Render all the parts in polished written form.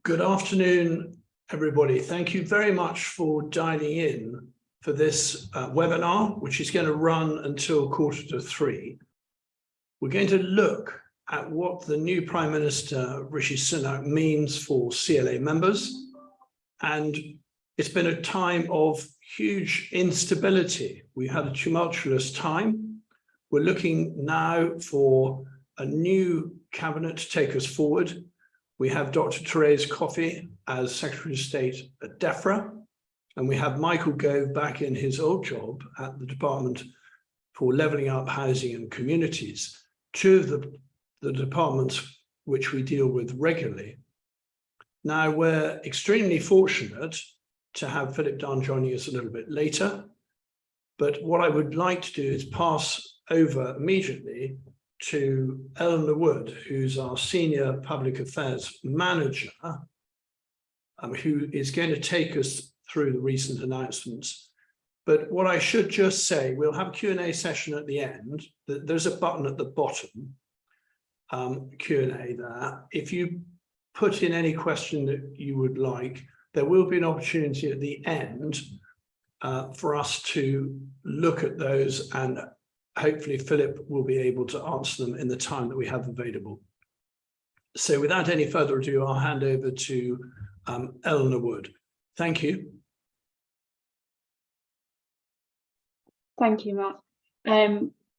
Good afternoon, everybody. Thank you very much for dialing in for this webinar, which is going to run until 2:45. We're going to look at what the new Prime Minister, Rishi Sunak, means for CLA members. And it's been a time of huge instability. We had a tumultuous time. We're looking now for a new cabinet to take us forward. We have Dr. Therese Coffey as Secretary of State at DEFRA, and we have Michael Gove back in his old job at the Department for Levelling Up Housing and Communities, two of the departments which we deal with regularly. Now, we're extremely fortunate to have Phillip Dunne joining us a little bit later, but what I would like to do is pass over immediately to Eleanor Wood, who's our Senior Public Affairs Manager, who is going to take us through the recent announcements. But what I should just say, we'll have a Q&A session at the end. There's a button at the bottom, Q&A there. If you put in any question that you would like, there will be an opportunity at the end for us to look at those, and hopefully Philip will be able to answer them in the time that we have available. So without any further ado, I'll hand over to Eleanor Wood. Thank you. Thank you, Mark.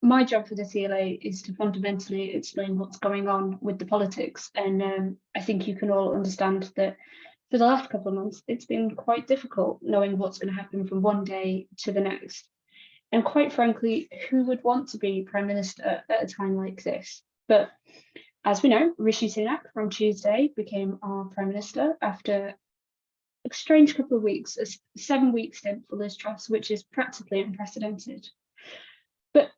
My job for the CLA is to fundamentally explain what's going on with the politics. And I think you can all understand that for the last couple of months, it's been quite difficult knowing what's going to happen from one day to the next. And quite frankly, who would want to be Prime Minister at a time like this? But as we know, Rishi Sunak from Tuesday became our Prime Minister after a strange couple of weeks, a 7-week stint for Liz Truss, which is practically unprecedented. But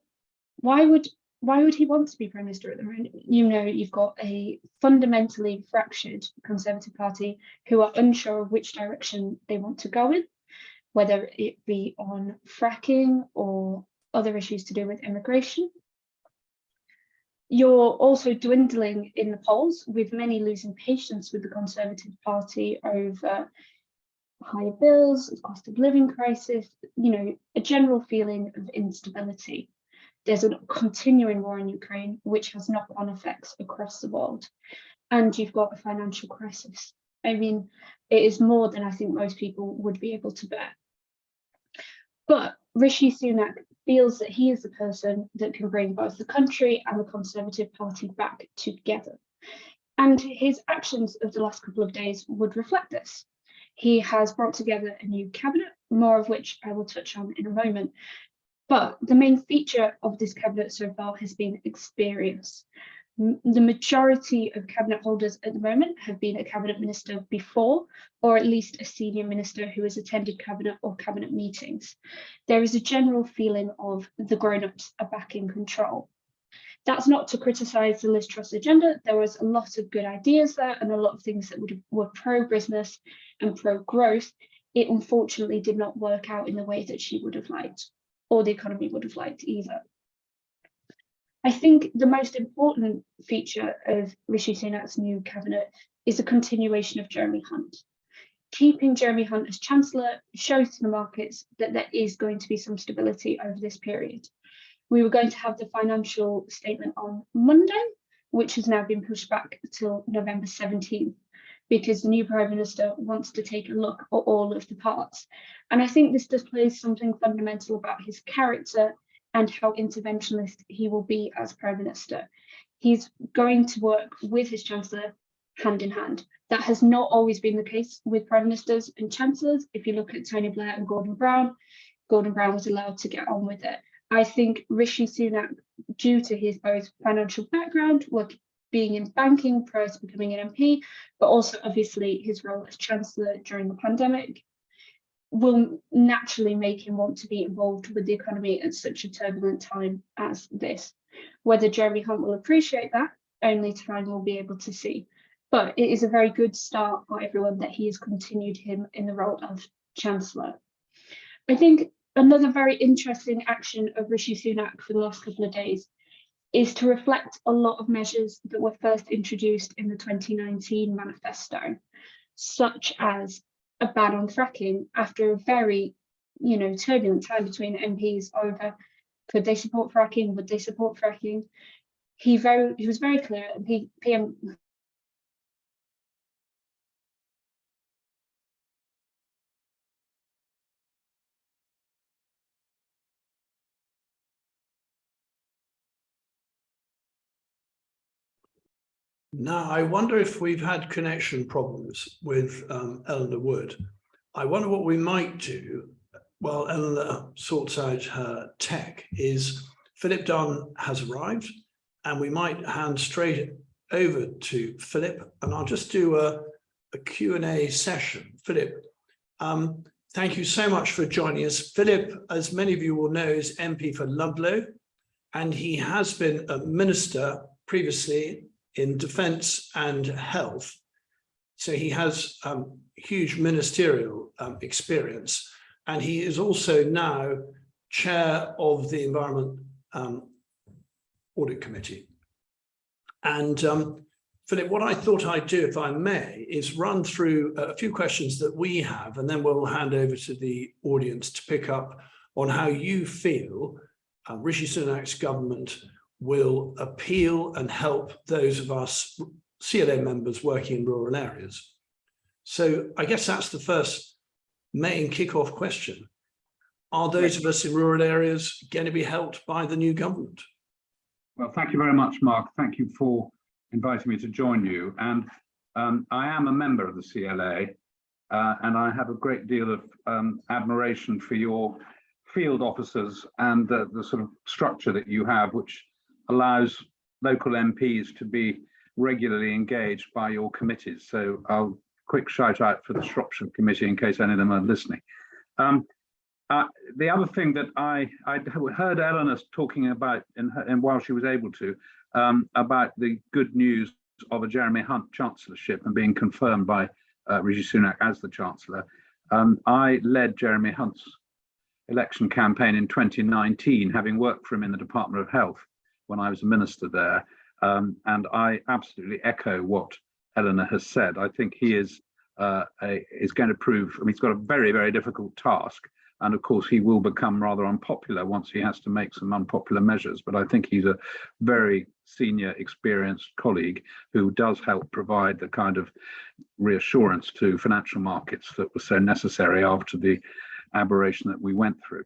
why would he want to be Prime Minister at the moment? You know, you've got a fundamentally fractured Conservative Party who are unsure of which direction they want to go in, whether it be on fracking or other issues to do with immigration. You're also dwindling in the polls, with many losing patience with the Conservative Party over higher bills, a cost of living crisis, you know, a general feeling of instability. There's a continuing war in Ukraine, which has knock-on effects across the world. And you've got a financial crisis. I mean, it is more than I think most people would be able to bear. But Rishi Sunak feels that he is the person that can bring both the country and the Conservative Party back together. And his actions of the last couple of days would reflect this. He has brought together a new cabinet, more of which I will touch on in a moment. But the main feature of this cabinet so far has been experience. The majority of cabinet holders at the moment have been a cabinet minister before, or at least a senior minister who has attended cabinet or cabinet meetings. There is a general feeling of the grown-ups are back in control. That's not to criticise the Liz Truss agenda. There was a lot of good ideas there and a lot of things that were pro-business and pro-growth. It unfortunately did not work out in the way that she would have liked, or the economy would have liked either. I think the most important feature of Rishi Sunak's new cabinet is the continuation of Jeremy Hunt. Keeping Jeremy Hunt as Chancellor shows to the markets that there is going to be some stability over this period. We were going to have the financial statement on Monday, which has now been pushed back till November 17th, because the new Prime Minister wants to take a look at all of the parts. And I think this displays something fundamental about his character and how interventionist he will be as Prime Minister. He's going to work with his Chancellor hand in hand. That has not always been the case with Prime Ministers and Chancellors. If you look at Tony Blair and Gordon Brown was allowed to get on with it. I think Rishi Sunak, due to his both financial background, being in banking prior to becoming an MP, but also obviously his role as Chancellor during the pandemic, will naturally make him want to be involved with the economy at such a turbulent time as this. Whether Jeremy Hunt will appreciate that, only time will be able to see. But it is a very good start for everyone that he has continued him in the role of Chancellor. I think another very interesting action of Rishi Sunak for the last couple of days is to reflect a lot of measures that were first introduced in the 2019 manifesto. such as a ban on fracking after a very, turbulent time between MPs over could they support fracking, would they support fracking. He was very clear, and PM. Now, I wonder if we've had connection problems with Eleanor Wood. I wonder what we might do while Eleanor sorts out her tech is Phillip Dunne has arrived, and we might hand straight over to Phillip, and I'll just do a Q&A session. Phillip, thank you so much for joining us. Phillip, as many of you will know, is MP for Ludlow, and he has been a minister previously in defence and health. So he has huge ministerial experience, and he is also now chair of the Environment Audit Committee. And Phillip, what I thought I'd do, if I may, is run through a few questions that we have, and then we'll hand over to the audience to pick up on how you feel Rishi Sunak's government will appeal and help those of us CLA members working in rural areas. So I guess that's the first main kickoff question. Are those of us in rural areas going to be helped by the new government? Well, thank you very much, Mark. Thank you for inviting me to join you. And I am a member of the CLA, and I have a great deal of admiration for your field officers and the sort of structure that you have, which allows local MPs to be regularly engaged by your committees. So I'll quick shout out for the Shropshire Committee in case any of them are listening. The other thing that I heard Eleanor talking about, and while she was able to, about the good news of a Jeremy Hunt chancellorship and being confirmed by Rishi Sunak as the chancellor. I led Jeremy Hunt's election campaign in 2019, having worked for him in the Department of Health when I was a minister there. And I absolutely echo what Eleanor has said. I think he is going to prove, he's got a very, very difficult task. And of course, he will become rather unpopular once he has to make some unpopular measures. But I think he's a very senior, experienced colleague who does help provide the kind of reassurance to financial markets that was so necessary after the aberration that we went through.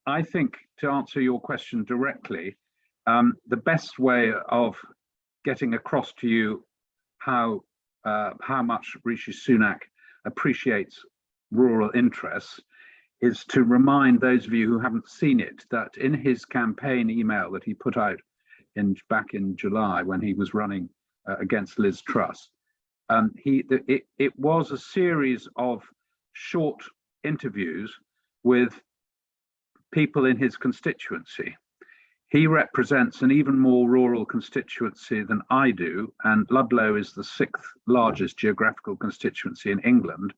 I think, to answer your question directly, the best way of getting across to you how much Rishi Sunak appreciates rural interests is to remind those of you who haven't seen it that in his campaign email that he put out back in July when he was running against Liz Truss, it was a series of short interviews with people in his constituency. He represents an even more rural constituency than I do, and Ludlow is the 6th largest geographical constituency in England.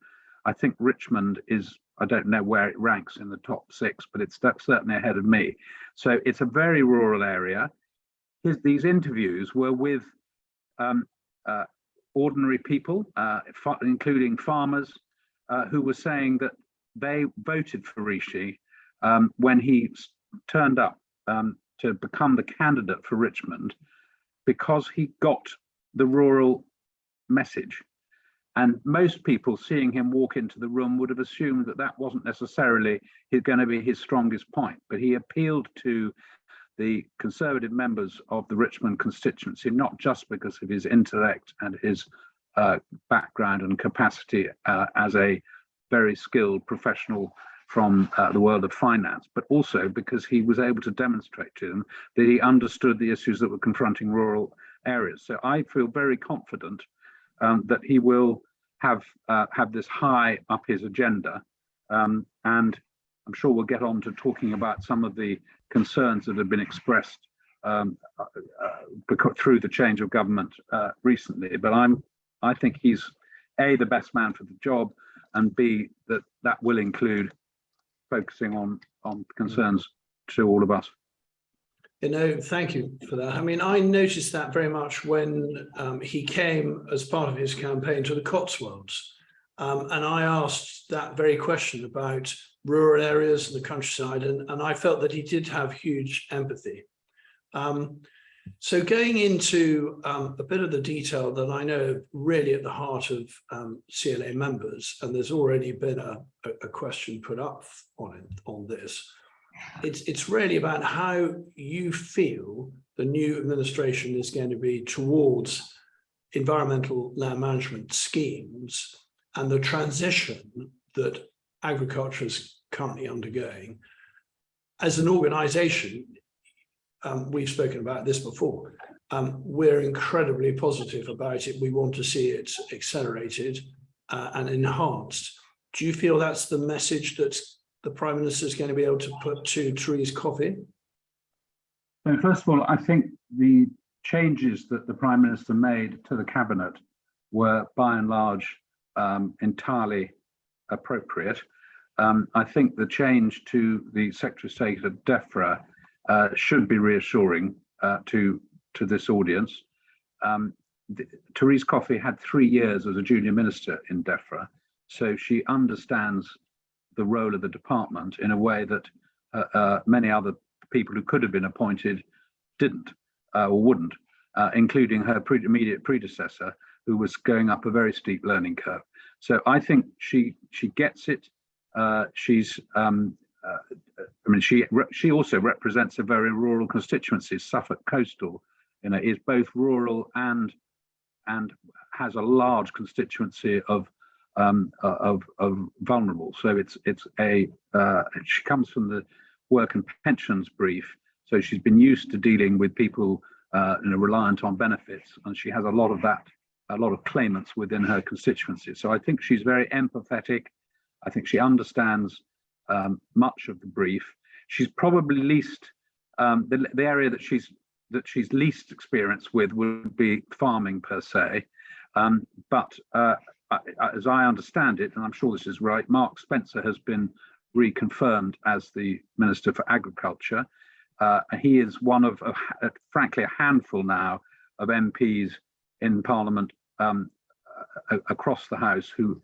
I think Richmond is, I don't know where it ranks in the top 6, but it's certainly ahead of me. So it's a very rural area. These interviews were with ordinary people, including farmers, who were saying that they voted for Rishi when he turned up to become the candidate for Richmond because he got the rural message. And most people seeing him walk into the room would have assumed that that wasn't necessarily going to be his strongest point, but he appealed to the Conservative members of the Richmond constituency, not just because of his intellect and his background and capacity as a very skilled professional from the world of finance, but also because he was able to demonstrate to them that he understood the issues that were confronting rural areas. So I feel very confident that he will have this high up his agenda, and I'm sure we'll get on to talking about some of the concerns that have been expressed through the change of government recently. But I think he's A, the best man for the job, and B, that will include focusing on concerns to all of us. You know, thank you for that. I mean, I noticed that very much when he came as part of his campaign to the Cotswolds. And I asked that very question about rural areas and the countryside, and I felt that he did have huge empathy. So going into a bit of the detail that I know really at the heart of CLA members, and there's already been a question put up on this. It's really about how you feel the new administration is going to be towards environmental land management schemes and the transition that agriculture is currently undergoing. As an organization, we've spoken about this before, we're incredibly positive about it. We want to see it accelerated and enhanced. Do you feel that's the message that the Prime Minister is going to be able to put to Therese Coffey? So first of all, I think the changes that the Prime Minister made to the Cabinet were by and large entirely appropriate. I think the change to the Secretary of State of DEFRA should be reassuring to this audience. Therese Coffey had 3 years as a junior minister in DEFRA, so she understands the role of the department in a way that many other people who could have been appointed didn't or wouldn't, including her immediate predecessor, who was going up a very steep learning curve. So I think she gets it. She's I mean, she also represents a very rural constituency. Suffolk Coastal, you know, is both rural and has a large constituency of vulnerable. So she comes from the work and pensions brief, so she's been used to dealing with people reliant on benefits, and she has a lot of claimants within her constituency. So I think she's very empathetic. I think she understands much of the brief. She's probably least the area that she's least experienced with would be farming per se, but as I understand it, and I'm sure this is right, Mark Spencer has been reconfirmed as the Minister for Agriculture. He is one of, frankly, a handful now of MPs in Parliament across the House who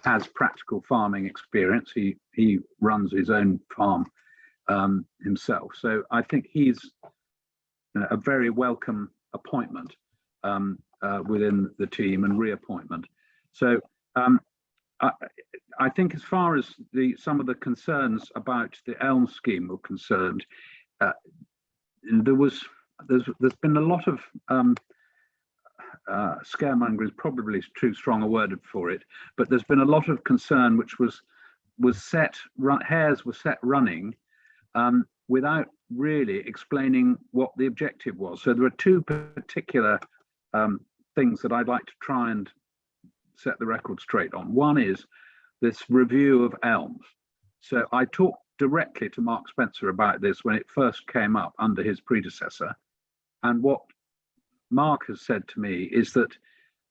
has practical farming experience. He runs his own farm himself. So I think he's a very welcome appointment within the team and reappointment. So I think as far as some of the concerns about the Elm scheme were concerned, there's been a lot of scaremongering is probably too strong a word for it, but there's been a lot of concern which was hairs were set running without really explaining what the objective was. So there are two particular things that I'd like to try and set the record straight on. One is this review of elms. So I talked directly to Mark Spencer about this when it first came up under his predecessor. And what Mark has said to me is that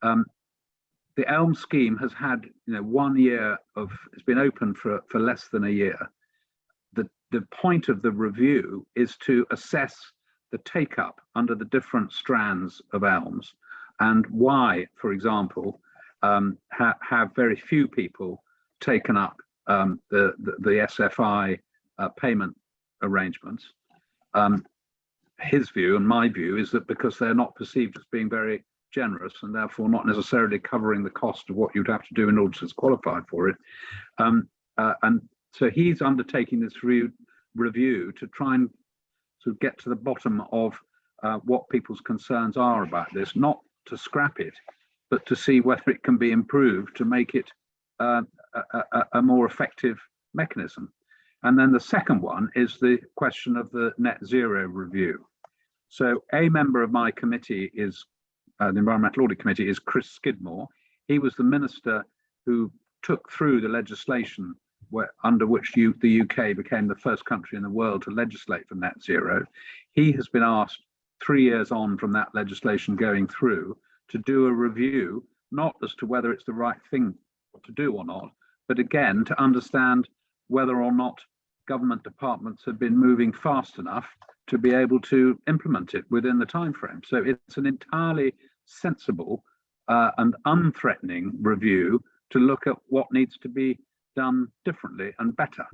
the elm scheme has had 1 year of, it's been open for less than a year. The point of the review is to assess the take up under the different strands of elms and why, for example, have very few people taken up the SFI payment arrangements. His view and my view is that because they're not perceived as being very generous and therefore not necessarily covering the cost of what you'd have to do in order to qualify for it. And so he's undertaking this review to try and sort of get to the bottom of what people's concerns are about this, not to scrap it, but to see whether it can be improved to make it a more effective mechanism. And then the second one is the question of the net zero review. So a member of my committee is, the Environmental Audit Committee, is Chris Skidmore. He was the minister who took through the legislation under which the UK became the first country in the world to legislate for net zero. He has been asked 3 years on from that legislation going through to do a review, not as to whether it's the right thing to do or not, but again, to understand whether or not government departments have been moving fast enough to be able to implement it within the time frame. So it's an entirely sensible and unthreatening review to look at what needs to be done differently and better.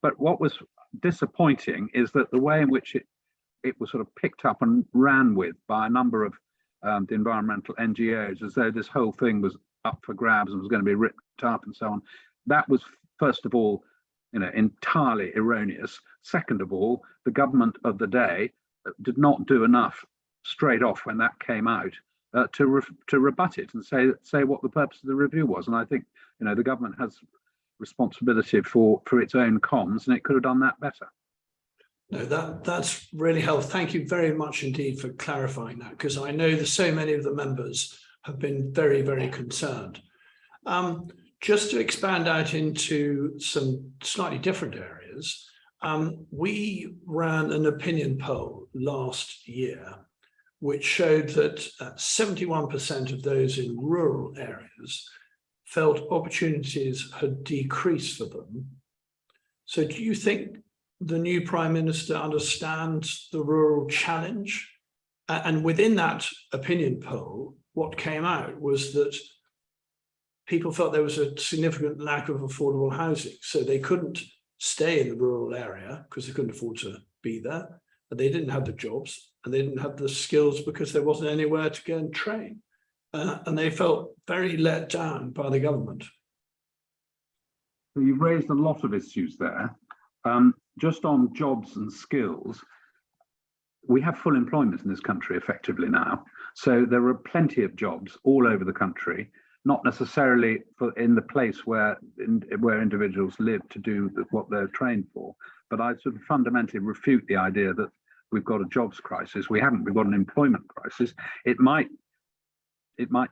But what was disappointing is that the way in which it was sort of picked up and ran with by a number of the environmental NGOs, as though this whole thing was up for grabs and was going to be ripped up and so on. That was, first of all, entirely erroneous. Second of all, the government of the day did not do enough straight off when that came out to rebut it and say what the purpose of the review was. And I think the government has responsibility for its own comms, and it could have done that better. No, that's really helpful. Thank you very much indeed for clarifying that, because I know that so many of the members have been very, very concerned. Just to expand out into some slightly different areas, we ran an opinion poll last year, which showed that 71% of those in rural areas felt opportunities had decreased for them. So do you think the new Prime Minister understands the rural challenge? And within that opinion poll, what came out was that people felt there was a significant lack of affordable housing. So they couldn't stay in the rural area because they couldn't afford to be there. And they didn't have the jobs and they didn't have the skills because there wasn't anywhere to go and train. And they felt very let down by the government. So you've raised a lot of issues there. Just on jobs and skills, we have full employment in this country effectively now. So there are plenty of jobs all over the country, not necessarily in the place where individuals live to do what they're trained for. But I sort of fundamentally refute the idea that we've got a jobs crisis. We haven't. We've got an employment crisis. It might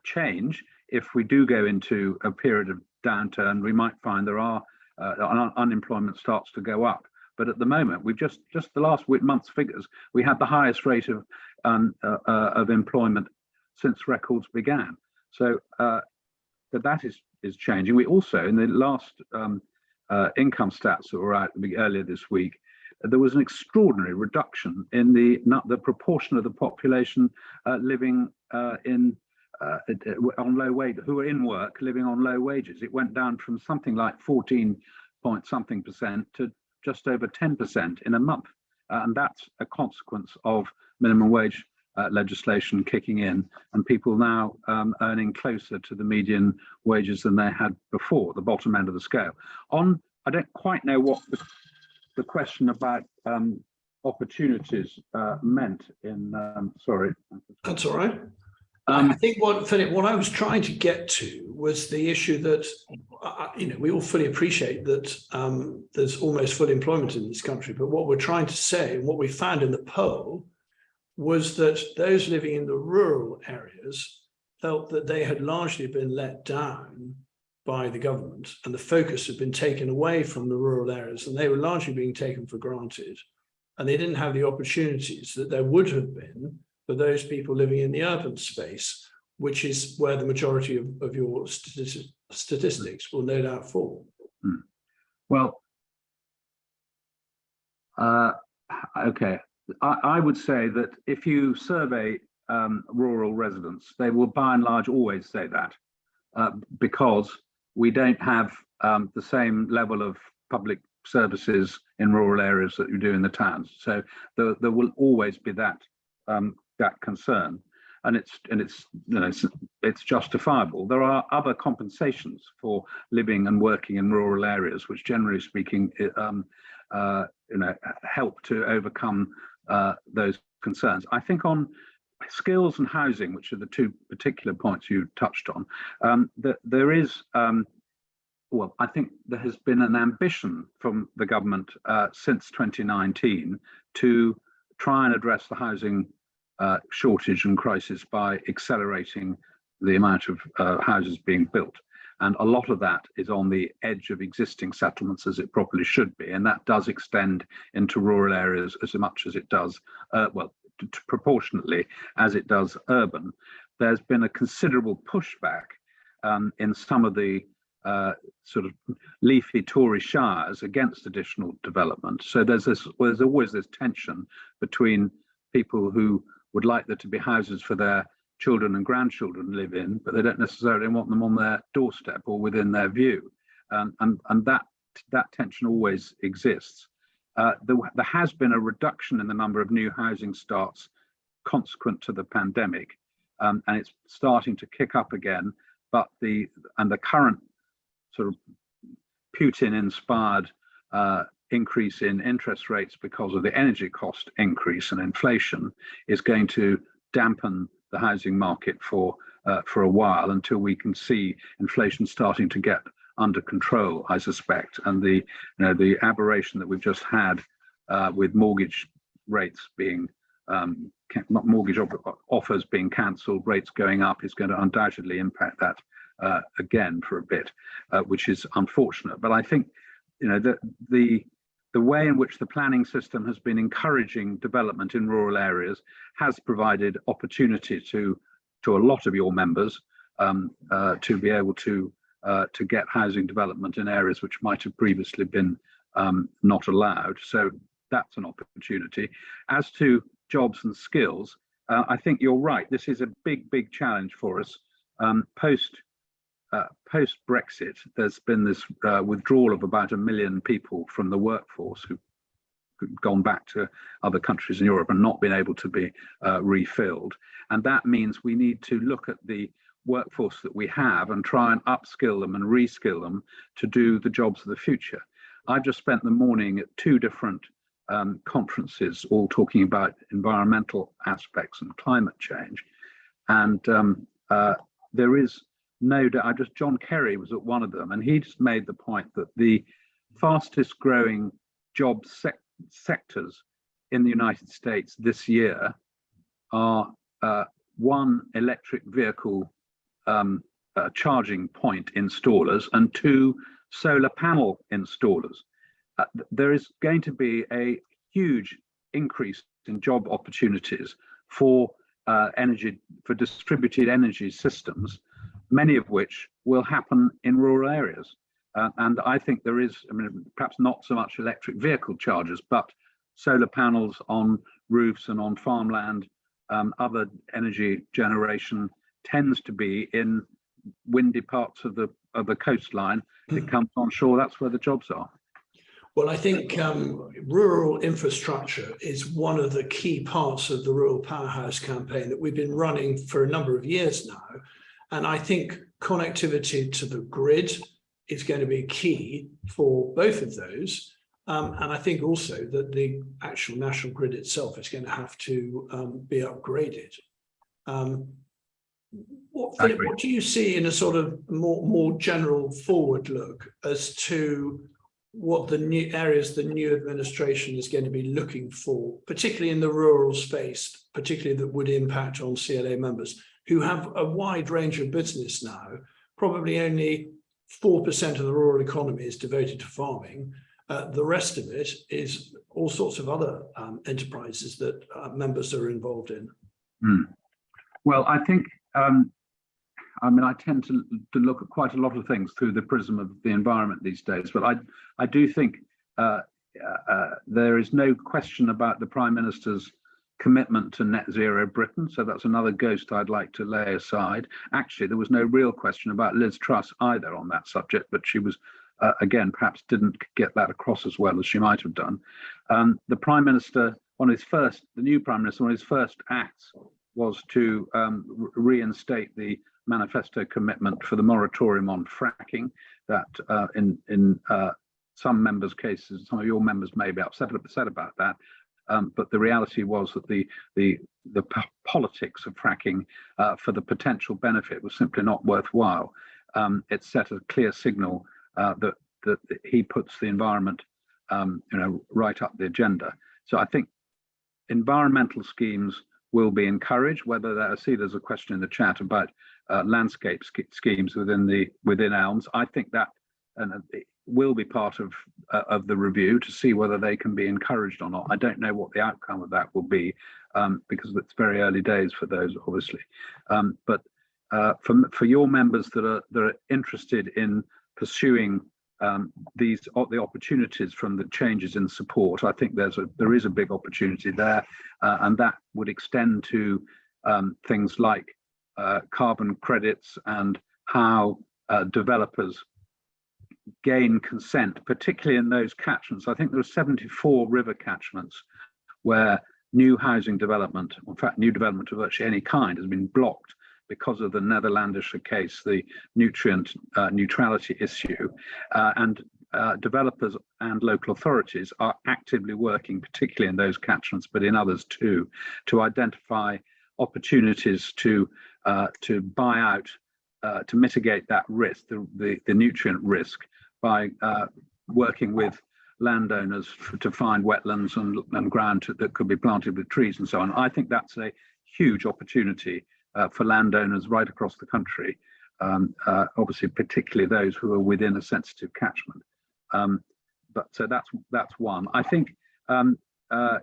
change if we do go into a period of downturn. We might find there are unemployment starts to go up. But at the moment, we've just the last month's figures, we had the highest rate of employment since records began. So that is changing. We also, in the last income stats that were out earlier this week, there was an extraordinary reduction in the proportion of the population living on low wage, who are in work living on low wages. It went down from something like 14-point-something% to just over 10% in a month. And that's a consequence of minimum wage legislation kicking in, and people now earning closer to the median wages than they had before, the bottom end of the scale. I don't quite know what the question about opportunities meant in, sorry. That's all right. I think Philip, what I was trying to get to was the issue that, we all fully appreciate that there's almost full employment in this country, but what we're trying to say, and what we found in the poll, was that those living in the rural areas felt that they had largely been let down by the government, and the focus had been taken away from the rural areas, and they were largely being taken for granted, and they didn't have the opportunities that there would have been for those people living in the urban space, which is where the majority of your statistics will no doubt fall. Well, okay. I would say that if you survey rural residents, they will by and large always say that because we don't have the same level of public services in rural areas that you do in the towns. So there will always be that concern, and it's justifiable. There are other compensations for living and working in rural areas, which generally speaking, help to overcome those concerns. I think on skills and housing, which are the two particular points you touched on, there is, I think there has been an ambition from the government since 2019 to try and address the housing shortage and crisis by accelerating the amount of houses being built. And a lot of that is on the edge of existing settlements, as it probably should be. And that does extend into rural areas as much as it does, proportionately as it does urban. There's been a considerable pushback in some of the sort of leafy Tory shires against additional development. So there's always this tension between people who would like there to be houses for their children and grandchildren to live in, but they don't necessarily want them on their doorstep or within their view. And that tension always exists. There has been a reduction in the number of new housing starts consequent to the pandemic, and it's starting to kick up again. But the current sort of Putin-inspired increase in interest rates because of the energy cost increase and inflation is going to dampen the housing market for a while, until we can see inflation starting to get under control, I suspect. And the aberration that we've just had with mortgage rates being mortgage offers being cancelled, rates going up, is going to undoubtedly impact that again for a bit, which is unfortunate. But I think the way in which the planning system has been encouraging development in rural areas has provided opportunity to a lot of your members to be able to get housing development in areas which might have previously been not allowed. So that's an opportunity. As to jobs and skills, I think you're right. This is a big challenge for us. Post Brexit, there's been this withdrawal of about 1 million people from the workforce who've gone back to other countries in Europe and not been able to be refilled. And that means we need to look at the workforce that we have and try and upskill them and reskill them to do the jobs of the future. I've just spent the morning at 2 different conferences, all talking about environmental aspects and climate change. And there is no doubt, John Kerry was at one of them, and he just made the point that the fastest growing job sectors in the United States this year are 1, electric vehicle charging point installers, and 2, solar panel installers. There is going to be a huge increase in job opportunities for distributed energy systems, many of which will happen in rural areas. And I think there is, perhaps not so much electric vehicle chargers, but solar panels on roofs and on farmland, other energy generation tends to be in windy parts of the coastline. It comes on shore, that's where the jobs are. Well, I think rural infrastructure is one of the key parts of the Rural Powerhouse campaign that we've been running for a number of years now. And I think connectivity to the grid is going to be key for both of those. And I think also that the actual national grid itself is going to have to be upgraded. Philip, what do you see in a sort of more general forward look as to what the new areas the new administration is going to be looking for, particularly in the rural space, particularly that would impact on CLA members who have a wide range of business now? Probably only 4% of the rural economy is devoted to farming. The rest of it is all sorts of other enterprises that members are involved in. Well, I think, I tend to look at quite a lot of things through the prism of the environment these days, but I do think there is no question about the Prime Minister's commitment to net zero Britain. So that's another ghost I'd like to lay aside. Actually, there was no real question about Liz Truss either on that subject, but she was, again, perhaps didn't get that across as well as she might have done. The Prime Minister, the new Prime Minister, one of his first acts was to reinstate the manifesto commitment for the moratorium on fracking. That in some members' cases, some of your members may be upset about that, but the reality was that the politics of fracking for the potential benefit was simply not worthwhile. It set a clear signal that he puts the environment, right up the agenda. So I think environmental schemes will be encouraged. Whether I see there's a question in the chat about landscape schemes within Elms. I think that will be part of the review to see whether they can be encouraged or not. I don't know what the outcome of that will be because it's very early days for those, obviously. But for your members that are interested in pursuing the opportunities from the changes in support. I think there is a big opportunity there, and that would extend to things like carbon credits and how developers gain consent, particularly in those catchments. I think there are 74 river catchments where new housing development, in fact, new development of virtually any kind, has been blocked because of the Netherlandish case, the nutrient neutrality issue, and developers and local authorities are actively working, particularly in those catchments, but in others too, to identify opportunities to buy out, to mitigate that risk, the nutrient risk, by working with landowners to find wetlands and ground that could be planted with trees and so on. I think that's a huge opportunity for landowners right across the country, obviously particularly those who are within a sensitive catchment. But so that's one. I think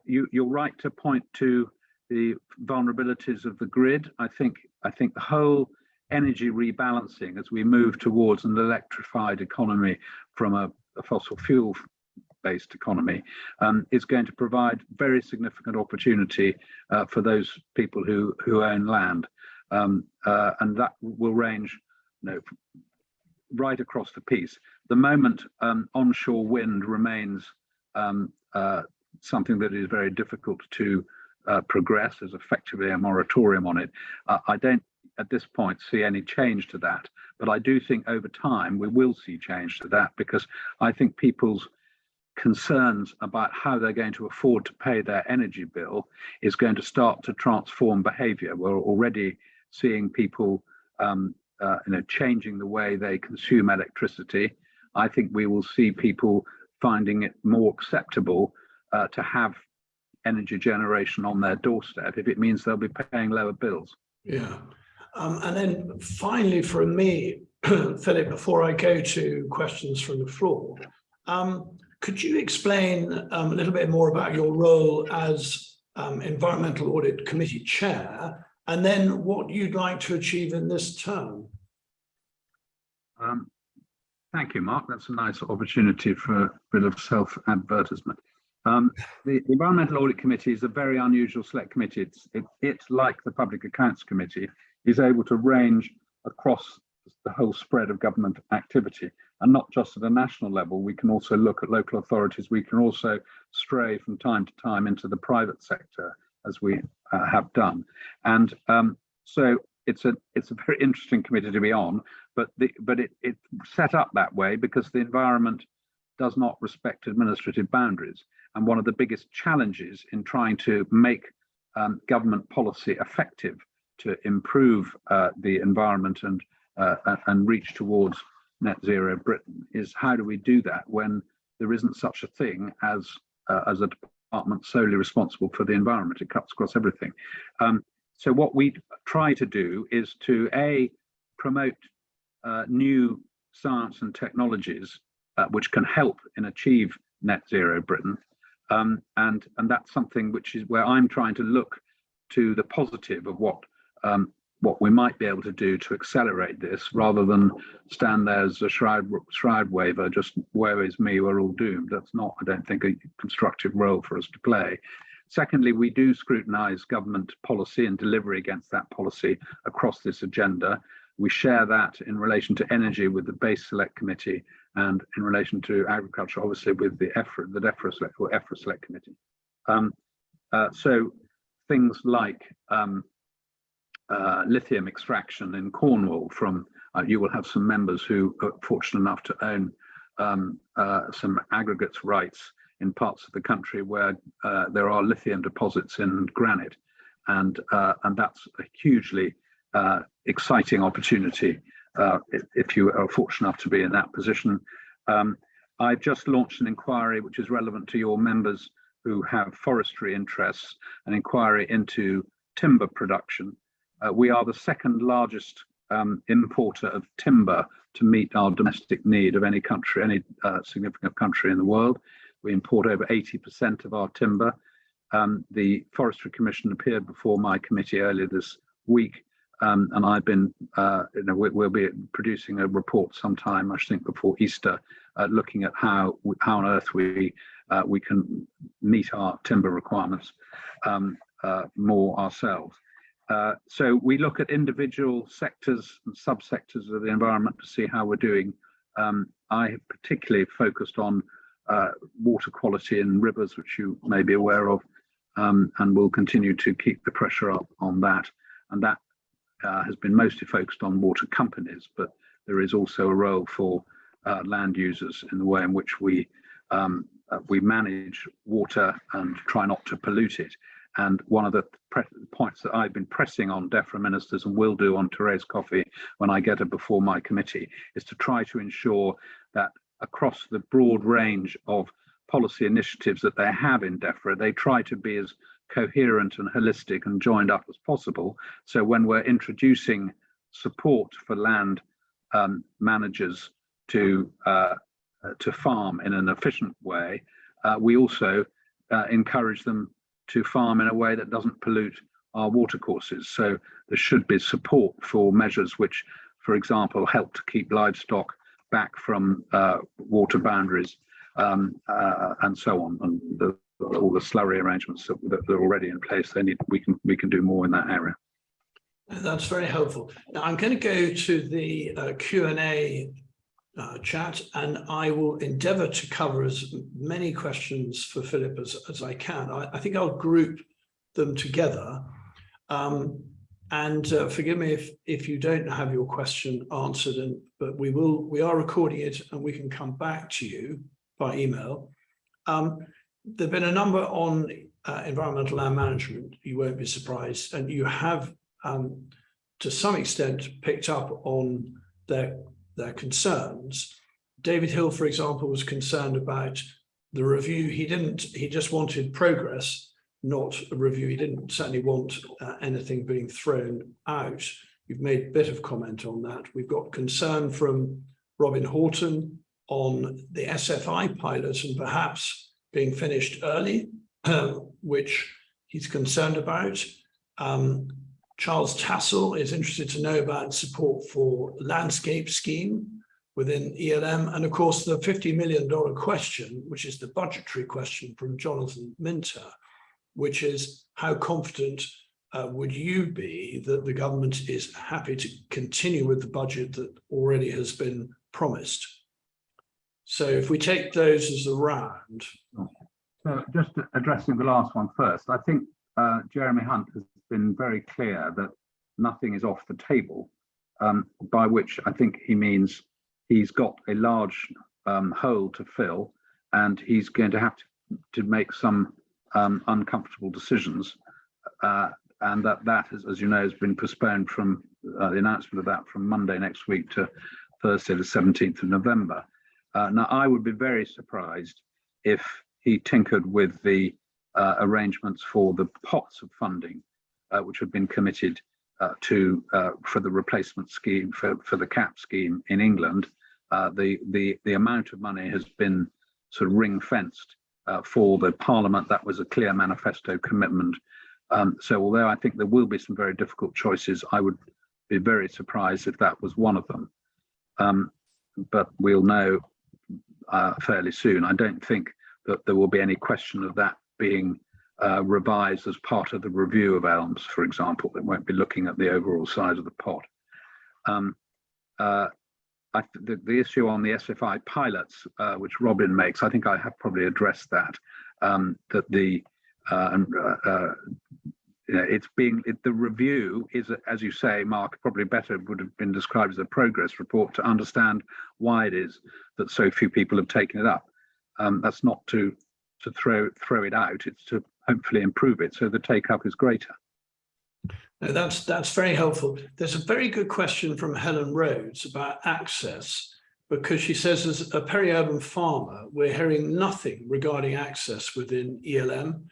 you're right to point to the vulnerabilities of the grid. I think the whole energy rebalancing as we move towards an electrified economy from a fossil fuel based economy is going to provide very significant opportunity for those people who own land, and that will range, right across the piece. The moment onshore wind remains something that is very difficult to progress. There's effectively a moratorium on it. I don't at this point see any change to that, but I do think over time we will see change to that, because I think people's concerns about how they're going to afford to pay their energy bill is going to start to transform behavior. We're already seeing people changing the way they consume electricity. I think we will see people finding it more acceptable to have energy generation on their doorstep if it means they'll be paying lower bills. Yeah. And then finally from me, Philip, before I go to questions from the floor, could you explain a little bit more about your role as Environmental Audit Committee Chair, and then what you'd like to achieve in this term? Thank you, Mark. That's a nice opportunity for a bit of self-advertisement. The Environmental Audit Committee is a very unusual select committee. It's like the Public Accounts Committee, is able to range across the whole spread of government activity, and not just at a national level. We can also look at local authorities. We can also stray from time to time into the private sector, as we have done. And so it's a very interesting committee to be on, but it's set up that way because the environment does not respect administrative boundaries. And one of the biggest challenges in trying to make government policy effective to improve the environment and reach towards net zero Britain is, how do we do that when there isn't such a thing as a department solely responsible for the environment? It cuts across everything. So what we try to do is to promote new science and technologies which can help in achieve net zero Britain, and that's something which is where I'm trying to look to the positive of what we might be able to do to accelerate this, rather than stand there as a shroud waver, just woe is me, we're all doomed. That's not, I don't think, a constructive role for us to play. Secondly, we do scrutinise government policy and delivery against that policy across this agenda. We share that in relation to energy with the Base Select Committee, and in relation to agriculture, obviously, with the DEFRA Select Committee. So things like lithium extraction in Cornwall from, you will have some members who are fortunate enough to own some aggregates rights in parts of the country where there are lithium deposits in granite, and that's a hugely exciting opportunity if you are fortunate enough to be in that position. I've just launched an inquiry which is relevant to your members who have forestry interests, an inquiry into timber production. We are the second largest importer of timber to meet our domestic need of any country, any significant country in the world. We import over 80% of our timber. The Forestry Commission appeared before my committee earlier this week and I've been, we'll be producing a report sometime, I think, before Easter, looking at how on earth we can meet our timber requirements more ourselves. So we look at individual sectors and subsectors of the environment to see how we're doing. I have particularly focused on water quality in rivers, which you may be aware of, and will continue to keep the pressure up on that. And that has been mostly focused on water companies, but there is also a role for land users in the way in which we manage water and try not to pollute it. And one of the points that I've been pressing on DEFRA ministers and will do on Therese Coffey when I get her before my committee is to try to ensure that across the broad range of policy initiatives that they have in DEFRA, they try to be as coherent and holistic and joined up as possible. So when we're introducing support for land managers to farm in an efficient way, we also encourage them to farm in a way that doesn't pollute our watercourses. So there should be support for measures which, for example, help to keep livestock back from water boundaries and so on. And all the slurry arrangements that are already in place, we can do more in that area. That's very helpful. Now I'm going to go to the Q&A chat, and I will endeavour to cover as many questions for Philip as I can. I think I'll group them together. And forgive me if you don't have your question answered, but we are recording it and we can come back to you by email. There have been a number on environmental land management, you won't be surprised, and you have to some extent picked up on their concerns. David Hill, for example, was concerned about the review. He just wanted progress, not a review. He didn't certainly want anything being thrown out. You've made a bit of comment on that. We've got concern from Robin Horton on the SFI pilot and perhaps being finished early, which he's concerned about. Charles Tassell is interested to know about support for landscape scheme within ELM. And of course, the $50 million question, which is the budgetary question from Jonathan Minter, which is how confident would you be that the government is happy to continue with the budget that already has been promised? So if we take those as a round. So just addressing the last one first, I think Jeremy Hunt has been very clear that nothing is off the table, by which I think he means he's got a large hole to fill and he's going to have to make some uncomfortable decisions, and that has, as you know, has been postponed from the announcement of that from Monday next week to Thursday the 17th of November. Now I would be very surprised if he tinkered with the arrangements for the pots of funding which have been committed for the replacement scheme, for the CAP scheme in England. The amount of money has been sort of ring-fenced for the Parliament. That was a clear manifesto commitment. So although I think there will be some very difficult choices, I would be very surprised if that was one of them. But we'll know fairly soon. I don't think that there will be any question of that being revised as part of the review of ELMS, for example. They won't be looking at the overall size of the pot. The issue on the SFI pilots, which Robin makes, I think I have probably addressed that. That the the review is, as you say, Mark, probably better would have been described as a progress report to understand why it is that so few people have taken it up. That's not to throw it out; it's to hopefully improve it so the take up is greater. No, that's very helpful. There's a very good question from Helen Rhodes about access, because she says, as a peri-urban farmer, we're hearing nothing regarding access within ELM,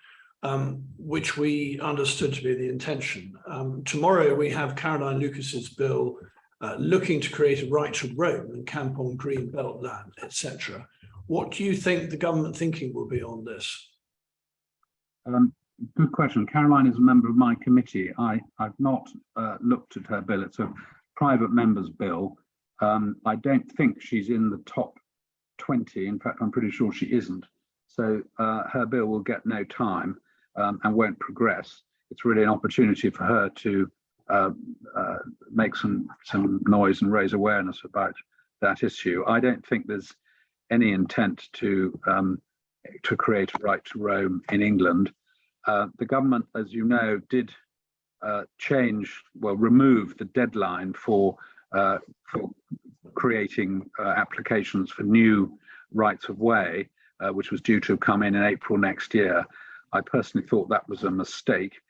which we understood to be the intention. Tomorrow we have Caroline Lucas's bill looking to create a right to roam and camp on green belt land, etc. What do you think the government thinking will be on this? good question. Caroline is a member of my committee. I've not looked at her bill. It's a private member's bill. I don't think she's in the top 20. In fact, I'm pretty sure she isn't. So her bill will get no time and won't progress. It's really an opportunity for her to make some noise and raise awareness about that issue. I don't think there's any intent to create a right to roam in England. The government, as you know, did remove the deadline for creating applications for new rights of way, which was due to come in April next year. I personally thought that was a mistake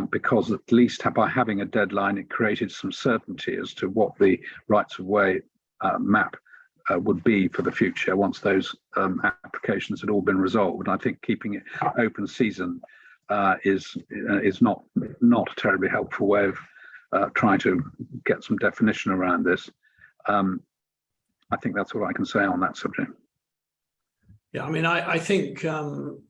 because at least by having a deadline, it created some certainty as to what the rights of way map would be for the future once those applications had all been resolved. And I think keeping it open season is not a terribly helpful way of trying to get some definition around this. I think that's all I can say on that subject. Yeah, I mean, I think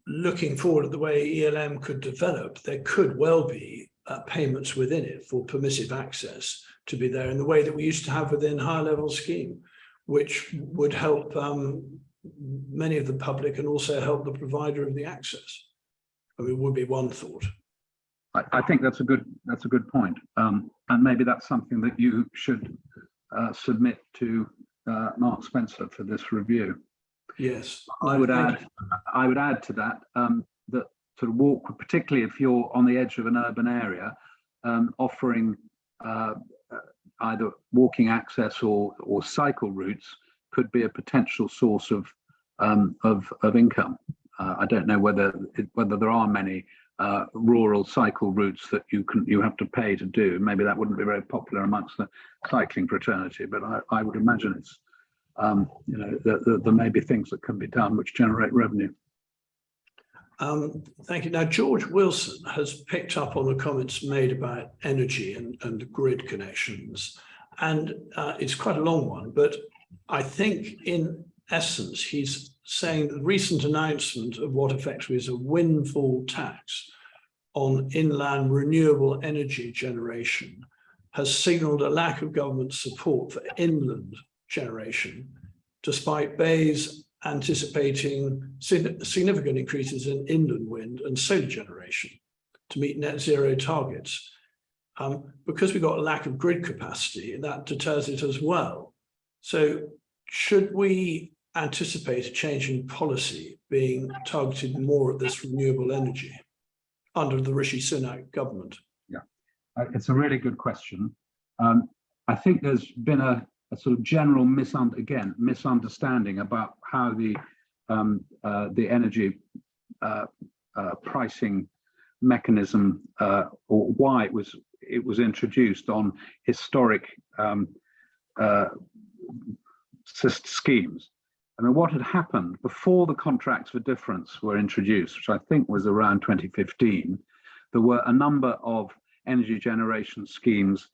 looking forward at the way ELM could develop, there could well be payments within it for permissive access to be there in the way that we used to have within higher level scheme, which would help many of the public and also help the provider of the access. I mean, would be one thought. I think that's a good point, and maybe that's something that you should submit to Mark Spencer for this review. Yes, I would add to that that sort of walk, particularly if you're on the edge of an urban area, offering either walking access or cycle routes could be a potential source of income. I don't know whether there are many rural cycle routes that you have to pay to do. Maybe that wouldn't be very popular amongst the cycling fraternity, but I would imagine it's there may be things that can be done which generate revenue. Thank you. Now, George Wilson has picked up on the comments made about energy and grid connections, and it's quite a long one, but I think in essence, he's saying the recent announcement of what effectively is a windfall tax on inland renewable energy generation has signalled a lack of government support for inland generation, despite Bayes anticipating significant increases in inland wind and solar generation to meet net zero targets. Because we've got a lack of grid capacity, that deters it as well. So should we anticipate a change in policy being targeted more at this renewable energy under the Rishi Sunak government? Yeah, it's a really good question. I think there's been a sort of general misunderstanding about how the energy pricing mechanism or why it was introduced on historic schemes. I mean, what had happened before the contracts for difference were introduced, which I think was around 2015, there were a number of energy generation schemes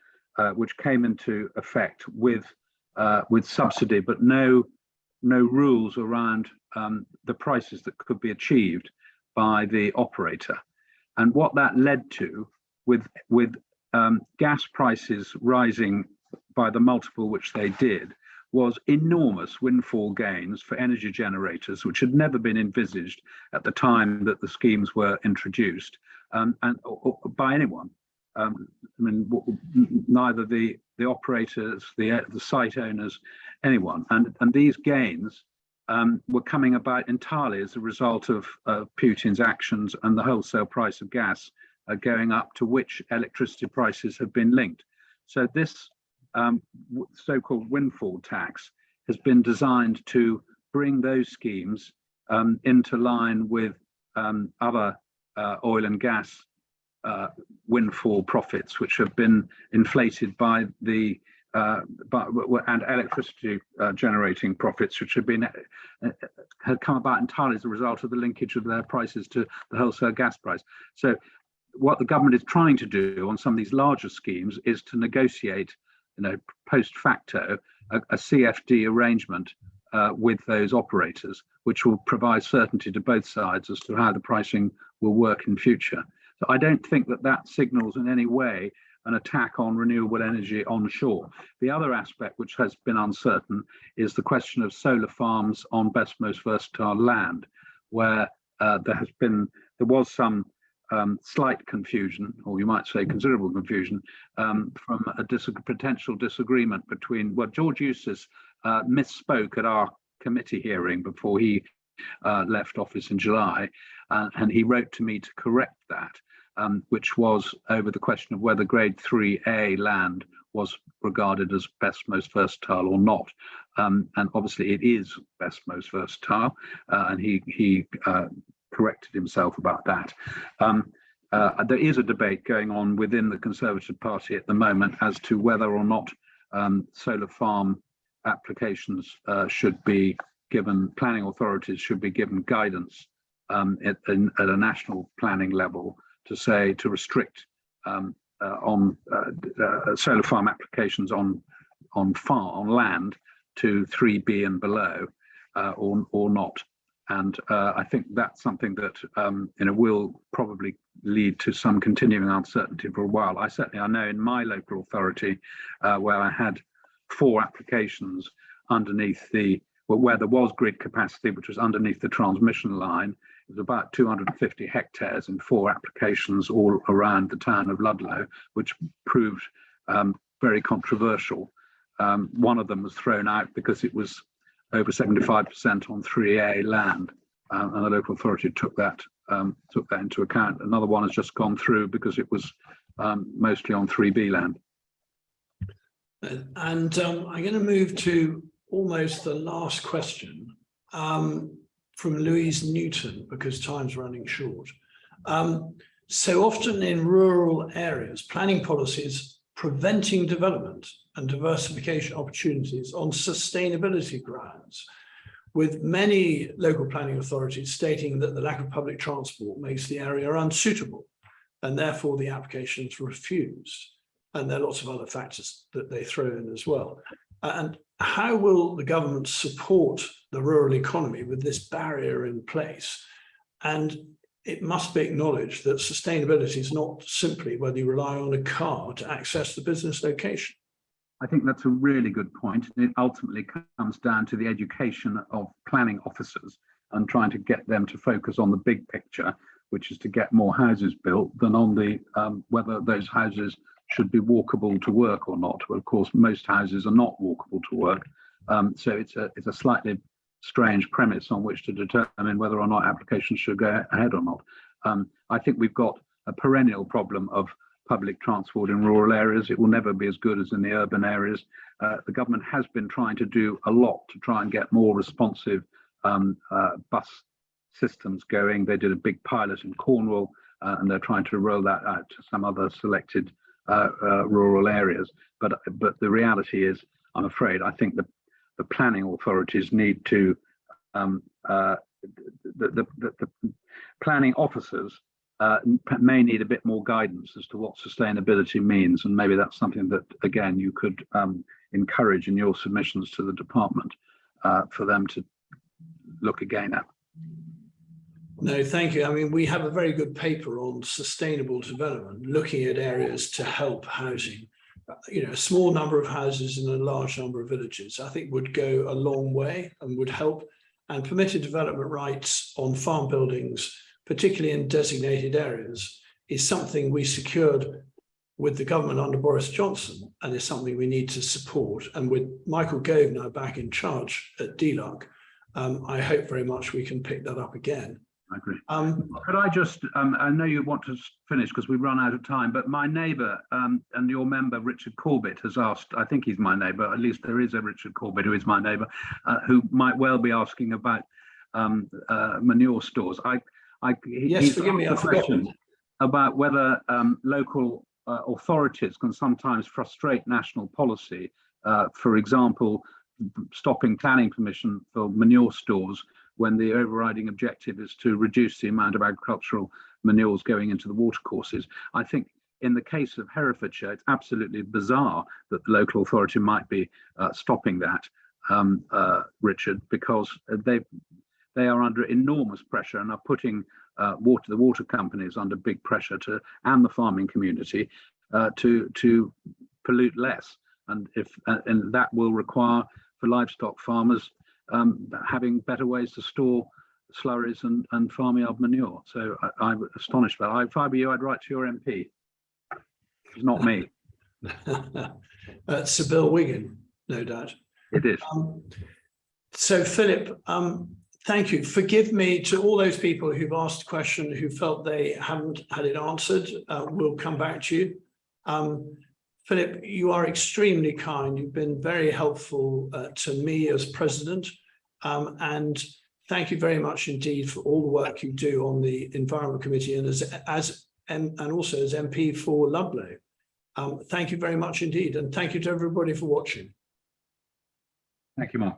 which came into effect with subsidy, but no rules around the prices that could be achieved by the operator. And what that led to, with gas prices rising by the multiple which they did, was enormous windfall gains for energy generators, which had never been envisaged at the time that the schemes were introduced, and by anyone. I mean, neither the operators, the site owners, anyone. And these gains were coming about entirely as a result of Putin's actions and the wholesale price of gas going up, to which electricity prices have been linked. So this so-called windfall tax has been designed to bring those schemes into line with other oil and gas windfall profits, which have been inflated by the and electricity generating profits, which had come about entirely as a result of the linkage of their prices to the wholesale gas price. So what the government is trying to do on some of these larger schemes is to negotiate, post facto, a CFD arrangement with those operators, which will provide certainty to both sides as to how the pricing will work in future. So I don't think that that signals in any way an attack on renewable energy onshore. The other aspect which has been uncertain is the question of solar farms on best most versatile land, where there was some slight confusion, or you might say considerable confusion, from a potential disagreement between, well, George Eustace misspoke at our committee hearing before he left office in July, and he wrote to me to correct that, which was over the question of whether grade 3A land was regarded as best most versatile or not. And obviously it is best most versatile, and he corrected himself about that. There is a debate going on within the Conservative Party at the moment as to whether or not solar farm applications should be given, planning authorities should be given guidance at a national planning level to restrict on solar farm applications on land to 3B and below, or not. And I think that's something that will probably lead to some continuing uncertainty for a while. I know in my local authority where I had 4 applications underneath where there was grid capacity, which was underneath the transmission line. It was about 250 hectares in 4 applications all around the town of Ludlow, which proved very controversial. One of them was thrown out because it was over 75% on 3A land, and the local authority took that into account. Another one has just gone through because it was mostly on 3B land. And I'm going to move to almost the last question from Louise Newton, because time's running short. So often in rural areas, planning policies preventing development and diversification opportunities on sustainability grounds, with many local planning authorities stating that the lack of public transport makes the area unsuitable, and therefore the application is refused. And there are lots of other factors that they throw in as well. And how will the government support the rural economy with this barrier in place? And it must be acknowledged that sustainability is not simply whether you rely on a car to access the business location. I think that's a really good point. It ultimately comes down to the education of planning officers and trying to get them to focus on the big picture, which is to get more houses built, than on the whether those houses should be walkable to work or not. Well, of course, most houses are not walkable to work. So it's a slightly strange premise on which to determine whether or not applications should go ahead or not. I think we've got a perennial problem of public transport in rural areas. It will never be as good as in the urban areas. The government has been trying to do a lot to try and get more responsive bus systems going. They did a big pilot in Cornwall, and they're trying to roll that out to some other selected rural areas. But the reality is, I'm afraid, I think the planning authorities need to, the planning officers may need a bit more guidance as to what sustainability means, and maybe that's something that, again, you could encourage in your submissions to the department for them to look again at. No, thank you. I mean, we have a very good paper on sustainable development, looking at areas to help housing. You know, a small number of houses in a large number of villages, I think, would go a long way and would help. And permitted development rights on farm buildings, particularly in designated areas, is something we secured with the government under Boris Johnson, and is something we need to support. And with Michael Gove now back in charge at DLUC, I hope very much we can pick that up again. I agree. Could I just, I know you want to finish because we've run out of time, but my neighbour and your member, Richard Corbett, has asked, I think he's my neighbour, at least there is a Richard Corbett who is my neighbour, who might well be asking about manure stores. Yes, forgive me, I've forgotten. About whether local authorities can sometimes frustrate national policy, for example, stopping planning permission for manure stores when the overriding objective is to reduce the amount of agricultural manures going into the watercourses. I think in the case of Herefordshire, it's absolutely bizarre that the local authority might be stopping that. Richard, because they are under enormous pressure and are putting the water companies under big pressure and the farming community to pollute less, and that will require for livestock farmers having better ways to store slurries and farmyard manure. So I'm astonished about it. If I were you, I'd write to your MP. It's not me. Sir Bill Wiggin, no doubt. It is. So Philip, thank you. Forgive me to all those people who've asked a question who felt they haven't had it answered. We'll come back to you. Philip, you are extremely kind. You've been very helpful to me as president. And thank you very much indeed for all the work you do on the Environment Committee and and also as MP for Ludlow. Thank you very much indeed. And thank you to everybody for watching. Thank you, Mark.